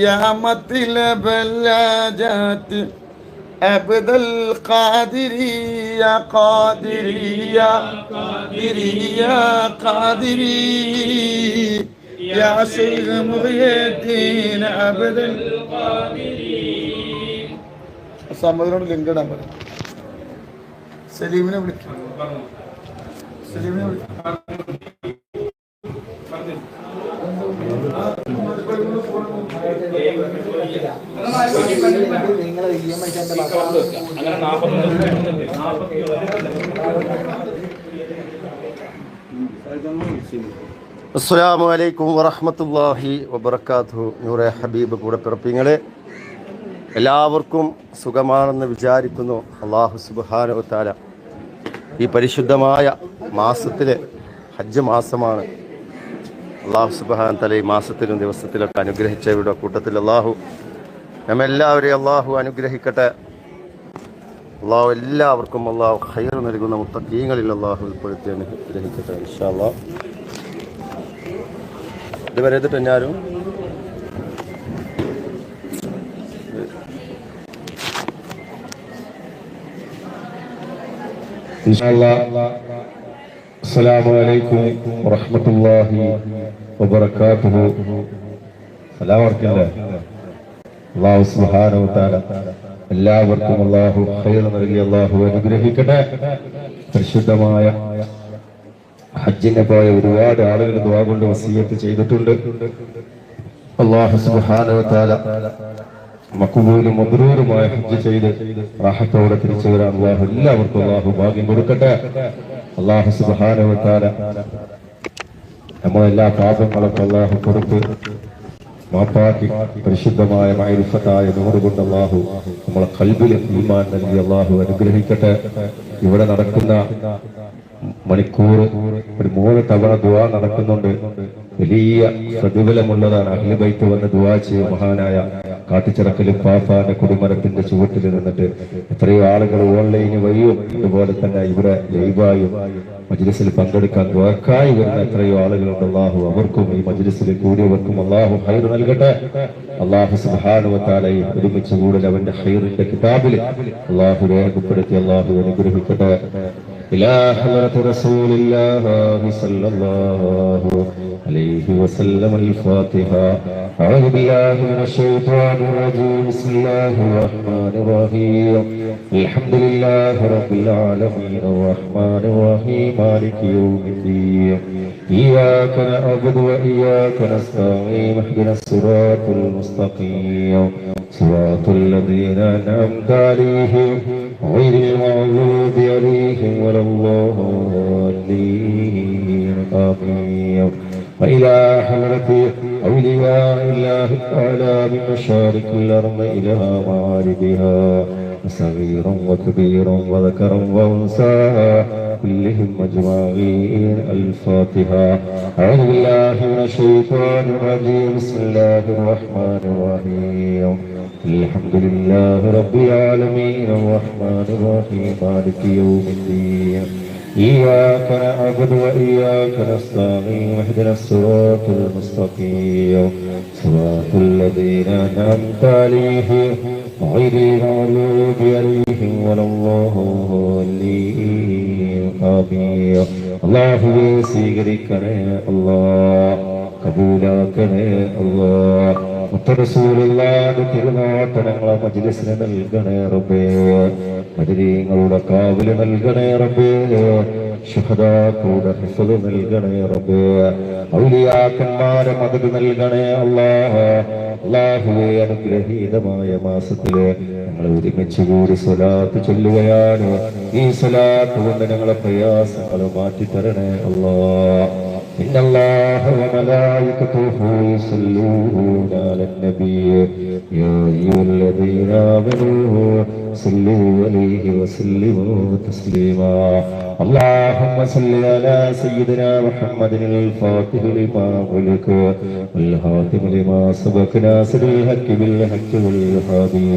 يا مطلب اللاجات عبد القادري يا قادري يا قادري يا قادري يا شيخ محي الدين عبد القادري. സമ്മതിനോട് link ഇടാൻ പറയും. സലീമിനെ വിളിക്കും. സലീമിനെ വിളിക്കും. അസ്സലാമു അലൈക്കും വറഹ്മത്തുള്ളാഹി വബറകാതുഹു. നൂറെ ഹബീബ് കൂടെ പിറപ്പിങ്ങളെ, എല്ലാവർക്കും സുഖമാണെന്ന് വിചാരിക്കുന്നു. അല്ലാഹു സുബ്ഹാനഹു വ തആല ഈ പരിശുദ്ധമായ മാസത്തിലെ ഹജ്ജ് മാസമാണ്. അല്ലാഹു സുബ്ഹാനഹു വ തആല ഈ മാസത്തിലും ദിവസത്തിലൊക്കെ അനുഗ്രഹിച്ചവരുടെ കൂട്ടത്തിൽ അല്ലാഹു നമ്മെല്ലാവരെയും അല്ലാഹു അനുഗ്രഹിക്കട്ടെ. അല്ലാഹു എല്ലാവർക്കും അല്ലാഹു ഖൈർ നൽകുന്ന മുത്തഖീങ്ങളിൽ അല്ലാഹു ഉൾപ്പെടുത്തി അനുഗ്രഹിക്കട്ടെ ഇൻഷാ അല്ലാഹ്. ഇതുവരെ ഞാനും അസ്സലാമു അലൈക്കും വറഹ്മത്തുള്ളാഹി വബറകാതുഹു. സലാം വർക്കല്ലേ. അല്ലാഹു സുബ്ഹാനഹു വ തആല എല്ലാവർക്കും അല്ലാഹു ഖൈർ നൽകി അല്ലാഹു അനുഗ്രഹിക്കട്ടെ. പരിശുദ്ധമായ ഹജ്ജിനെ പോയ ഒരുപാട് ആളുകൾ ദുആ കൊണ്ട് വസിയത്ത് ചെയ്തിട്ടുണ്ട്. അല്ലാഹു സുബ്ഹാനഹു വ തആല മഖബൂലും മബ്റൂറുമായ ഹജ്ജ് ചെയ്ത് റാഹത്തോടെ തിരിച്ചു വരാൻ അല്ലാഹു എല്ലാവർക്കും അല്ലാഹു ഭാഗ്യം കൊടുക്കട്ടെ. അല്ലാഹു സുബ്ഹാനഹു വ തആല നമ്മളെല്ലാ പാപങ്ങളൊക്കെ അല്ലാഹു കൊടുത്ത് മാപ്പാക്കി പരിശുദ്ധമായ മഅരിഫത്തായ നൂറ് കൊണ്ട് അല്ലാഹു നമ്മളെ ഖൽബിൽ ഈമാൻ നൽകി അല്ലാഹു അനുഗ്രഹിക്കട്ടെ. ഇവിടെ നടക്കുന്ന മണിക്കൂർ ഒരു 3 തവണ ദുആ നടക്കുന്നുണ്ട്. വലിയ പ്രതിഫലമുള്ളതാണ്. അഹ്ലു ബൈത്ത് വന്ന് ദുആ ചെയ്യും. മഹാനായ കാട്ടിച്ചിറക്കൽ പാപ്പാന്റെ കുടിമരത്തിന്റെ ചുവട്ടിൽ നിന്നിട്ട് എത്രയോ ആളുകൾ ഓൺലൈന് വഴിയും അതുപോലെ തന്നെ ഇവിടെ ലൈവായും മജ്ലിസിൽ പങ്കെടുക്കാൻ ദുആക്കായി വരുന്ന എത്രയോ ആളുകളുണ്ട്. അല്ലാഹു അവർക്കും ഈ മജ്ലിസിൽ കൂടിയവർക്കും അല്ലാഹു ഖൈർ നൽകട്ടെ. അല്ലാഹു സുബ്ഹാനഹു വ തആല ഒരുമിച്ച് കൂടൽ അവന്റെ ഖൈറിന്റെ കിതാബിൽ അല്ലാഹു രേഖപ്പെടുത്തി അല്ലാഹു അനുഗ്രഹിക്കട്ടെ. إلى حضرة رسول الله صلى الله عليه وسلم. الفاتحة. أعوذ بالله من الشيطان الرجيم. بسم الله الرحمن الرحيم. الحمد لله رب العالمين الرحمن الرحيم مالك يوم الدين. إياك نعبد وإياك نستعين. اهدنا الصراط المستقيم صراط الذين أنعمت عليهم غير المغضوب عليهم ولا الضالين. آمين. وإلى حضرة أولياء الله تعالى من مشارق الأرض إلى مغاربها صغيرا وكبيرا وذكرا وأنثى كلهم أجمعين. الفاتحة. أعوذ بالله من الشيطان الرجيم. بسم الله الرحمن الرحيم. الحمد لله رب العالمين الرحمن الرحيم مالك يوم الدين. إياك نعبد وإياك نستعين. اهدنا الصراط المستقيم صراط الذين أنعمت عليهم غير المغضوب عليهم ولا الضالين. آمين. അല്ലാഹുവേ സ്വീകരിക്കണേ അല്ലാഹ്, കബൂലാക്കണേ അല്ലാഹ്. റസൂലുള്ളാഹിയുടെ തിരുനാട്ടങ്ങളെ മജ്ലിസിന് നൽകണേ റബ്ബേ. മദരീങ്ങളുടെ കാവല് നൽകണേ റബ്ബേ. ശുഹദാക്കളുടെ ഹിഫ്ള് നൽകണേ റബ്ബേ. ഔലിയാക്കന്മാരെ മദദ് നൽകണേ അല്ലാഹ്. അല്ലാഹുവേ, അനുഗ്രഹീതമായ മാസത്തില് ഞങ്ങൾ ഒരുമിച്ച് കൂടി സ്വലാത്ത് ചൊല്ലുകയാണ്. ഈ സ്വലാത്ത് കൊണ്ട് ഞങ്ങളെ പ്രയാസങ്ങൾ മാറ്റിത്തരണേ അല്ലാഹ്. إن الله وملائكته يصلون على النبي يا أيها الذين آمنوا صلوا عليه وسلموا تسليما. اللهم صل على سيدنا محمد الفاتح لما أغلق والخاتم لما سبق ناصر الحق بالحق والهادي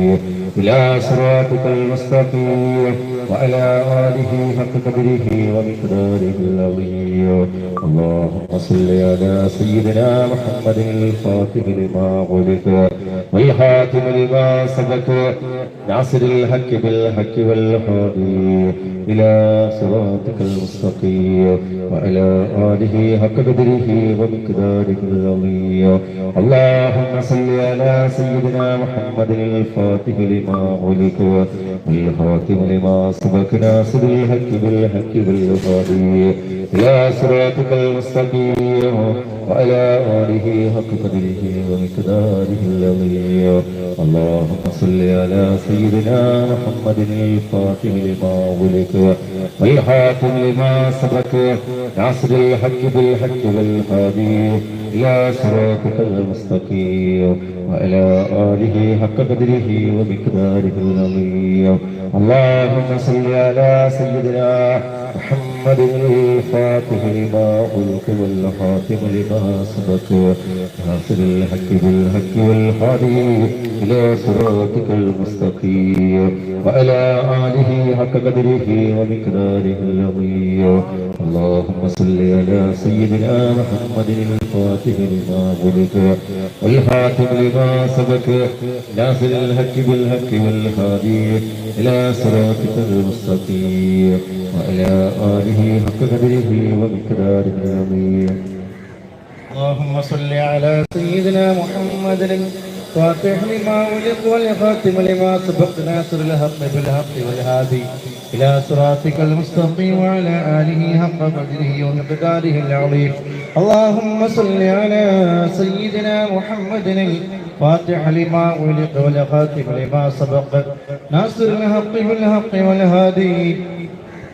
إلى صراطك المستقيم وعلى آله حق قدره ومقداره العظيم. الله اللهم صل على سيدنا محمد الفاتح لما غلق والخاتم لما سبق ناصر الحق بالحق والهادي إلى صراطك المستقيم وعلى آله حق قدره ومقداره العظيم. اللهم صل على سيدنا محمد الفاتح لما غلق والخاتم لما سبق ناصر الحق بالحق والهادي إلى صراطك المستقيم وعلى آله حق قدره ومقداره العظيم. اللهم صل على سيدنا محمد الفاتح لما غلق والخاتم لما سبق ناصر الحق بالحق والهادي إلى صراطك المستقيم وعلى آله حق قدره ومقداره العظيم. اللهم صل على سيدنا محمد الفاتح لما غلق والخاتم لما سبق ناصر الحق بالحق والهادي إلى صراطك المستقيم وعلى آله حق قدره ومقداره العظيم. اللهم صل على سيدنا محمد الفاتح لما غلق والخاتم لما سبق ناصر الحق بالحق والهادي إلى صراطك المستقيم وعلى آله حق قدره ومقداره العظيم. اللهم صل على سيدنا محمد الفاتح لما ولق والخاتم لما سبق ناصر الحق بالحق والهادي إلى صراطك المستقيم وعلى آله حق قدره ومقداره العظيم. اللهم صل على سيدنا محمد الفاتح لما ولق والخاتم لما سبق ناصر الحق بالحق والهادي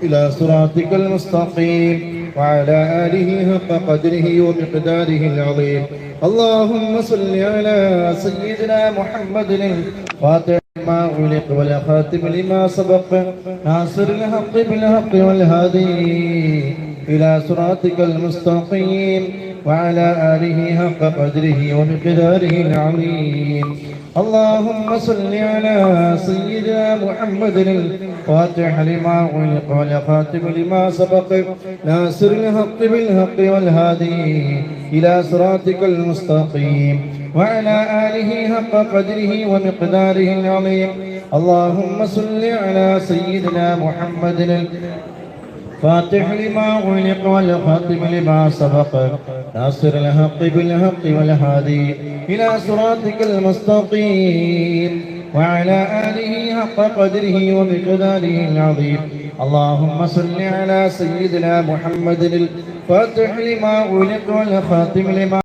إلى صراطك المستقيم وعلى آله حق قدره ومقداره العظيم. اللهم صل على سيدنا محمد الفاتح لما أغلق والخاتم لما سبق ناصر الحق بالحق والهادي إلى صراطك المستقيم وعلى آله حق قدره ومقداره العظيم. اللهم صل على سيدنا محمد الفاتح لما أغلق والخاتم لما سبق ناصر الحق بالحق والهادي إلى صراطك المستقيم وعلى آله حق قدره ومقداره العظيم. اللهم صل على سيدنا محمد الفاتح لما أغلق والخاتم لما سبق ناصر الحق بالحق والهادي إلى صراطك المستقيم وعلى آله حق قدره ومقداره العظيم. اللهم صل على سيدنا محمد الفاتح لما أغلق والخاتم لما